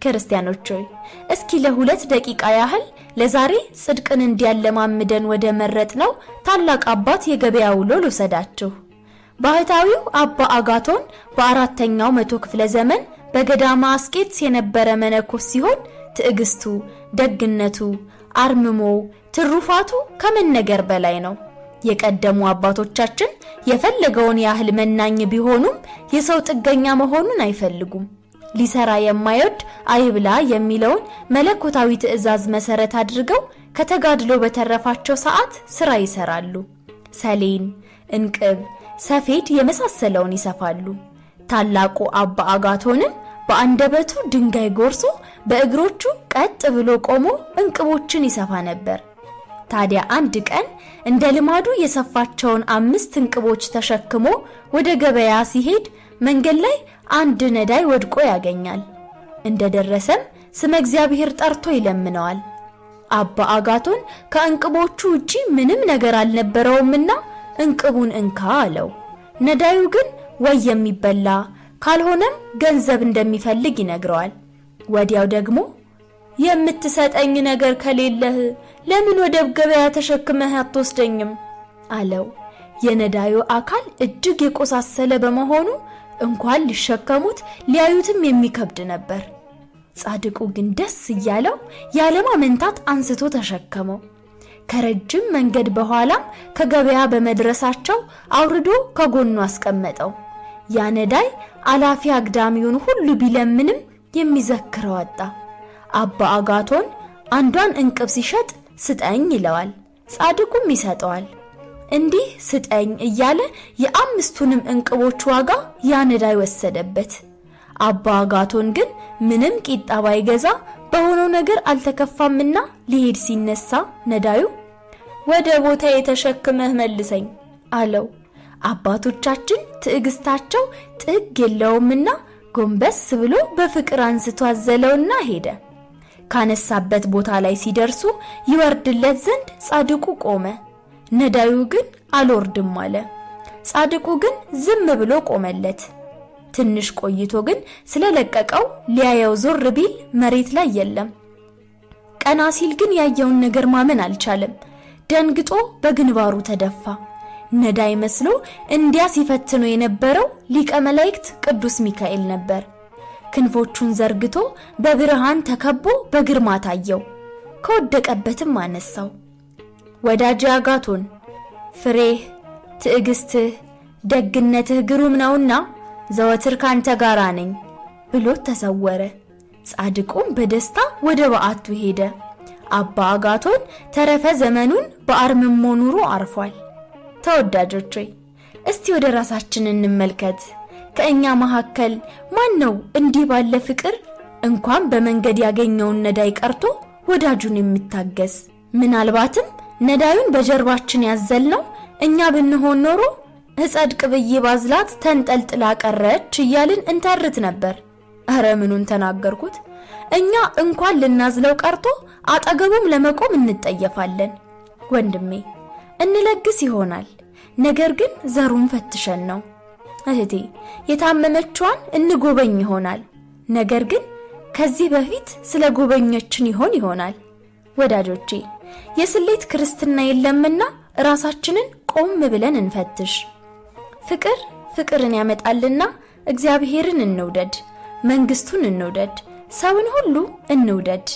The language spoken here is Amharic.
ክርስቲያኖች ሆይ እስኪ ለሁለት ደቂቃ ያህል ለዛሬ ጽድቅን እንዲያለማምደን ወደ መረጥነው ታላቅ አባት የገበያ ውሎ ልውሰዳችሁ። ባህታዊው አባ አጋቶን በአራተኛው መቶ ክፍለ ዘመን በገዳማ አስቄጥስ የነበረ መነኮስ ሲሆን ትዕግስቱ፣ ደግነቱ፣ አርምሞ፣ ትሩፋቱ ከመነገር በላይ ነው። የቀደሙ አባቶቻችን የፈለገውን ያህል መናኝ ቢሆኑም የሰው ጥገኛ መሆኑን አይፈልጉም። ሊሰራ የማይወድ አይብላ የሚለውን መለኮታዊ ትእዛዝ መሰረት አድርገው ከተጋድሎ በተረፋቸው ሰዓት ስራ ይሰራሉ። ሰሌን፣ እንቅብ፣ ሰፌድ የመሳሰለውን ይሰፋሉ። ታላቁ አባ አጋቶንም በአንደበቱ ድንጋይ ጎርሶ በእግሮቹ ቀጥ ብሎ ቆሞ እንቅቦችን ይሰፋ ነበር። ታዲያ አንድ ቀን እንደ ልማዱ የሰፋቸውን 5 እንቅቦች ተሸክሞ ወደ ገበያ ሲሄድ መንገድ ላይ አንድ ነዳይ ወድቆ ያገኛል። እንደደረሰም ስመ እግዚአብሔር ጠርቶ ይለምነዋል። አባ አጋቶን ከእንቅቦቹ ውጪ ምንም ነገር አልነበረውምና እንቅቡን እንካ አለው። ነዳዩ ግን ወይ የሚበላ ካልሆነም ገንዘብ እንደሚፈልግ ይነግረዋል። ወዲያው ደግሞ የምትሰጠኝ ነገር ከሌለህ ለምን ወደ ገበያ ተሸክመህ አትወስደኝም አለው። የነዳዩ አካል እጅግ የቆሳሰለ በመሆኑ እንኳን ሊሸከሙት ሊያዩትም የሚከብድ ነበር። ጻድቁ ግን ደስ እያለው ያለማመንታት አንስቶ ተሸከመው። ከረጅም መንገድ በኋላም ከገበያ በመድረሳቸው አውርዶ ከጎኑ አስቀመጠው። ያ ነዳይ አላፊ አግዳሚውን ሁሉ ቢለምንም የሚዘክረው አጣ። አባ አጋቶን አንዷን እንቅብ ሲሸጥ ስጠኝ ይለዋል፣ ጻድቁም ይሰጠዋል። እንዲህ ስጠኝ እያለ የ5ቱንም እንቅቦች ዋጋ ያ ነዳይ ወሰደበት። አባ አጋቶን ግን ምንም ቂጣ ባይገዛ በሆነው ነገር አልተከፋምና ሊሄድ ሲነሳ ነዳዩ ወደ ቦታ የተሸክመህ መልሰኝ አለው። አባቶቻችን ትዕግስታቸው ጥግ የለውምና ጎንበስ ብሎ በፍቅር አንስቶ አዘለውና ሄደ። ካነሳበት ቦታ ላይ ሲደርሱ ይወርድለት ዘንድ ጻድቁ ቆመ። ነዳዩ ግን አልወርድም አለ። ጻድቁ ግን ዝም ብሎ ቆመለት። ትንሽ ቆይቶ ግን ስለለቀቀው ሊያየው ዞር ቢል መሬት ላይ የለም። ቀና ሲል ግን ያየውን ነገር ማመን አልቻለም። ደንግጦ በግንባሩ ተደፋ። ነዳይ መስሎ እንዲያ ሲፈትነው የነበረው ሊቀ መላእክት ቅዱስ ሚካኤል ነበር። ክንፎቹን ዘርግቶ በብርሃን ተከቦ በግርማ ታየው። ከወደቀበትም አነሳው። ወዳጄ አጋቶን ፍሬህ፣ ትዕግስትህ፣ ደግነትህ ግሩም ነውና ዘወትር ካንተ ጋር ነኝ ብሎ ተሰወረ። ጻድቁም በደስታ ወደ በዓቱ ሄደ። አባ አጋቶን ተረፈ ዘመኑን በአርምሞ ኑሮ አርፏል። ተወዳጆቼ እስቲ ወደ ራሳችን እንመልከት። ከእኛ መካከል ማን ነው እንዲህ ባለ ፍቅር እንኳን በመንገድ ያገኘውን ነዳይ ቀርቶ ወዳጁን የሚታገስ? ምናልባትም ነዳዩን በጀርባችን ያዘልነው እኛ ብንሆን ኖሮ እጸድቅ ብዬ ባዝላት ተንጠልጥላ ቀረች እያልን እንተርት ነበር። አረ ምኑን ተናገርኩት። እኛ እንኳን ልናዝለው ቀርቶ አጠገቡም ለመቆም እንጠየፋለን። ወንድሜ እንለግስ ይሆናል፣ ነገር ግን ዘሩን ፈትሸን ነው። እህቴ የታመመችዋን እንጎበኝ ይሆናል፣ ነገር ግን ከዚህ በፊት ስለ ጎበኘችን ይሆናል። ወዳጆቼ የስሌት ክርስትና የለምና ራሳችንን ቆም ብለን እንፈትሽ። ፍቅር ፍቅርን ያመጣልና እግዚአብሔርን እንውደድ፣ መንግስቱን እንውደድ፣ ሰውን ሁሉ እንውደድ።